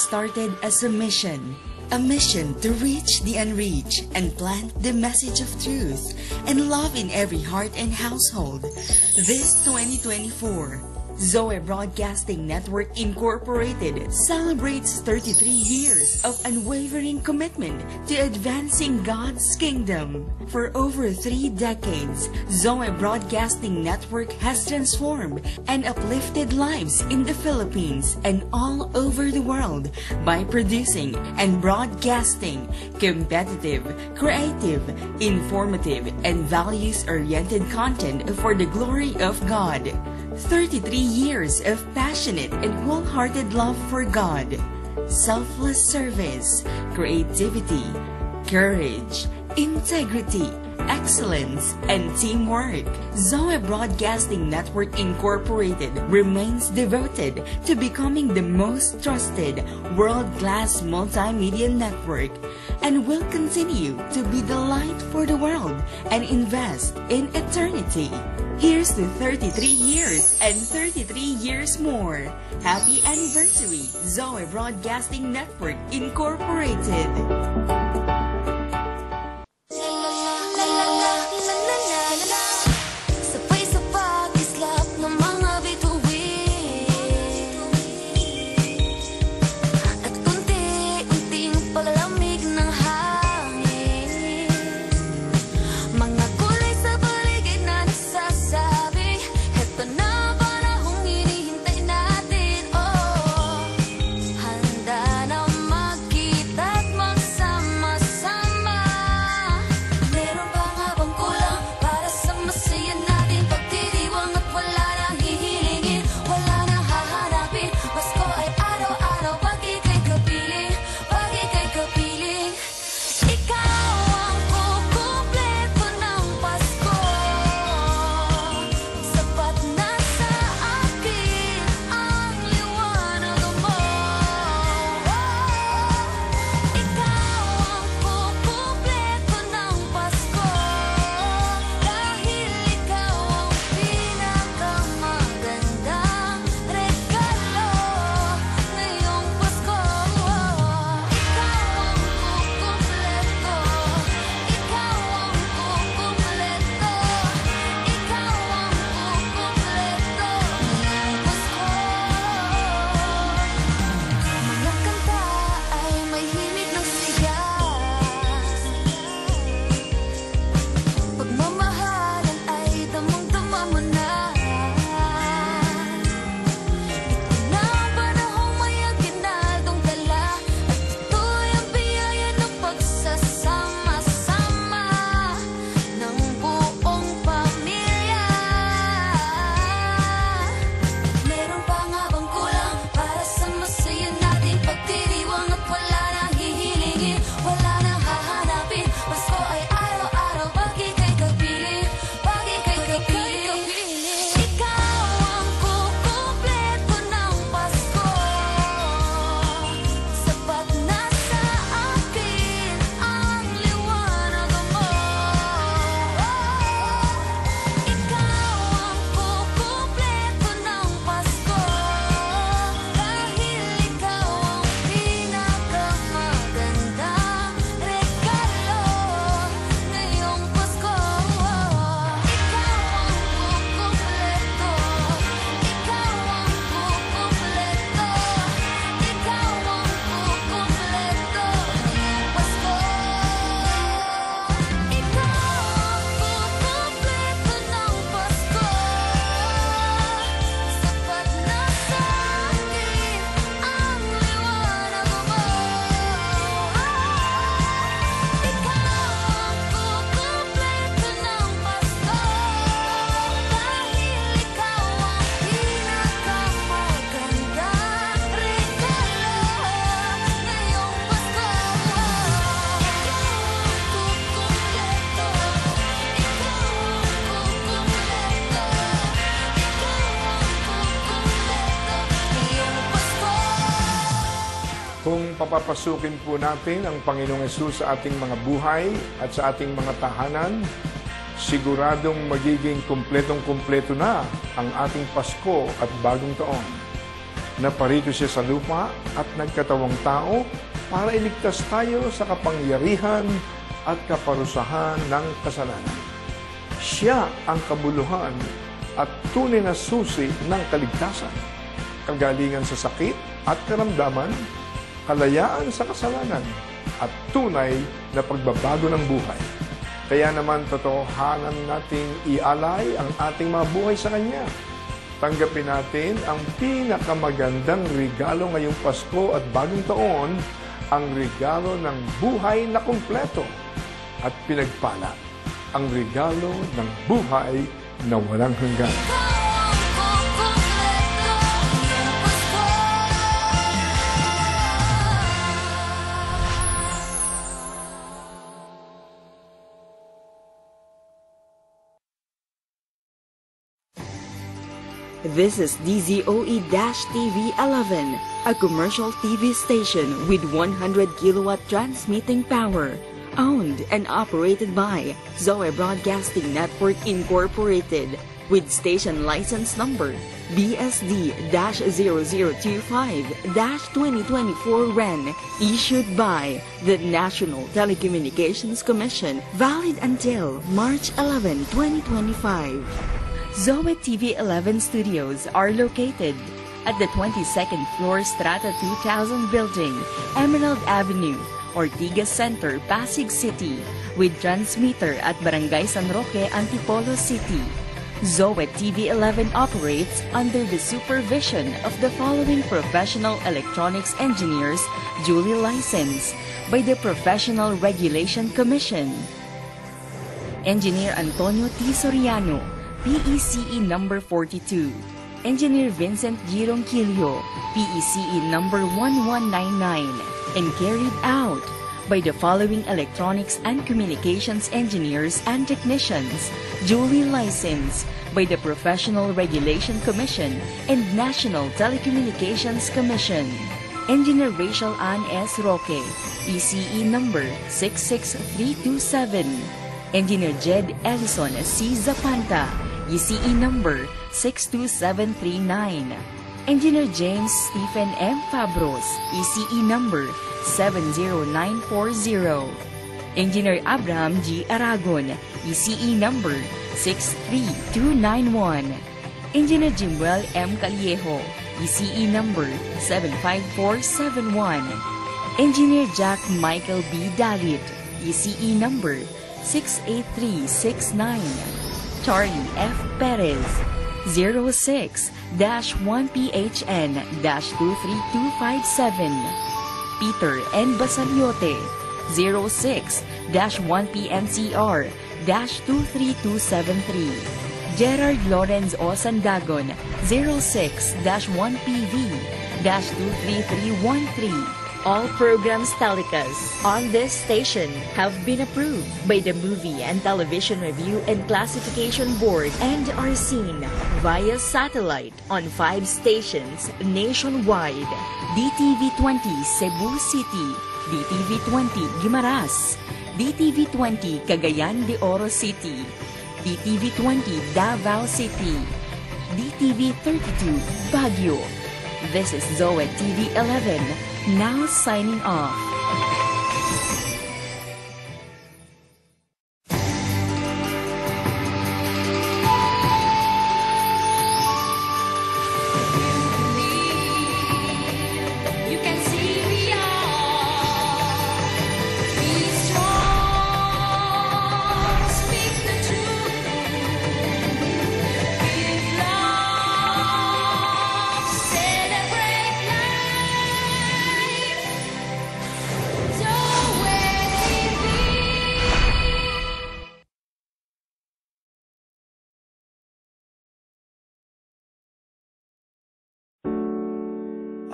started as a mission to reach the unreached and plant the message of truth and love in every heart and household. This 2024, Zoe Broadcasting Network Incorporated celebrates 33 years of unwavering commitment to advancing God's kingdom. For over 3 decades, Zoe Broadcasting Network has transformed and uplifted lives in the Philippines and all over the world by producing and broadcasting competitive, creative, informative, and values-oriented content for the glory of God. 33 years of passionate and wholehearted love for God, selfless service, creativity, courage, integrity, excellence, and teamwork. Zoe Broadcasting Network Incorporated remains devoted to becoming the most trusted world-class multimedia network and will continue to be the light for the world and invest in eternity. Here's to 33 years and 33 years more. Happy anniversary, Zoe Broadcasting Network Incorporated. Kung papapasukin po natin ang Panginoong Hesus sa ating mga buhay at sa ating mga tahanan, siguradong magiging kumpletong-kumpleto na ang ating Pasko at Bagong Taon. Naparito siya sa lupa at nagkatawang tao para iligtas tayo sa kapangyarihan at kaparusahan ng kasalanan. Siya ang kabuluhan at tunay na susi ng kaligtasan, kagalingan sa sakit at karamdaman, kalayaan sa kasalanan, at tunay na pagbabago ng buhay. Kaya naman totohanan nating ialay ang ating mga buhay sa Kanya. Tanggapin natin ang pinakamagandang regalo ngayong Pasko at Bagong Taon, ang regalo ng buhay na kumpleto at pinagpala, ang regalo ng buhay na walang hanggan. This is DZOE-TV 11, a commercial TV station with 100 kilowatt transmitting power, owned and operated by Zoe Broadcasting Network Incorporated, with station license number BSD-0025-2024 REN, issued by the National Telecommunications Commission, valid until March 11, 2025. Zoe TV 11 studios are located at the 22nd floor Strata 2000 building, Emerald Avenue, Ortigas Center, Pasig City, with transmitter at Barangay San Roque, Antipolo City. Zoe TV 11 operates under the supervision of the following professional electronics engineers duly licensed by the Professional Regulation Commission. Engineer Antonio T. Soriano, PECE number 42. Engineer Vincent G. Ronquillo, PECE number 1199, and carried out by the following electronics and communications engineers and technicians duly licensed by the Professional Regulation Commission and National Telecommunications Commission. Engineer Rachel Ann S. Roque, PCE number 66327. Engineer Jed Ellison C. Zapanta, ECE number 62739. Engineer James Stephen M. Fabros, ECE number 70940. Engineer Abraham G. Aragon, ECE number 63291. Engineer Jimuel M. Caliejo, ECE number 75471. Engineer Jack Michael B. Dalit, ECE number 68369. Charlie F. Perez, 06-1PHN-23257. Peter N. Basaliote, 06-1PNCR-23273. Gerard Lawrence O. Sandagon, 06-1PV-23313. All programs telecast on this station have been approved by the Movie and Television Review and Classification Board and are seen via satellite on 5 stations nationwide: DTV20 Cebu City, DTV20 Guimaras, DTV20 Cagayan de Oro City, DTV20 Davao City, DTV32 Baguio. This is Zoe TV 11, now signing off.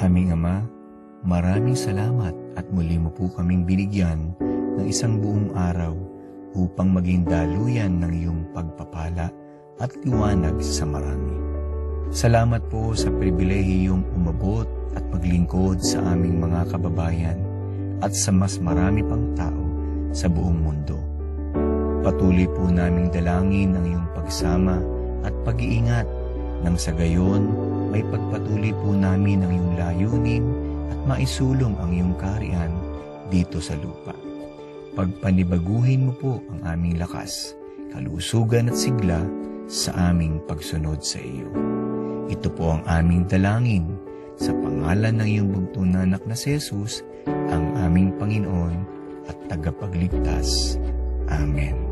Aming Ama, maraming salamat at muli mo po kaming binigyan ng isang buong araw upang maging daluyan ng iyong pagpapala at liwanag sa marami. Salamat po sa pribilehiyong umabot at maglingkod sa aming mga kababayan at sa mas marami pang tao sa buong mundo. Patuloy po naming dalangin ang iyong pagsama at pag-iingat nang sa gayon may pagpatuloy po namin ang iyong layunin at maisulong ang iyong kaharian dito sa lupa. Pagpanibaguhin mo po ang aming lakas, kalusugan at sigla sa aming pagsunod sa iyo. Ito po ang aming dalangin sa pangalan ng iyong bugtong na anak na si Jesus, ang aming Panginoon at tagapagligtas. Amen.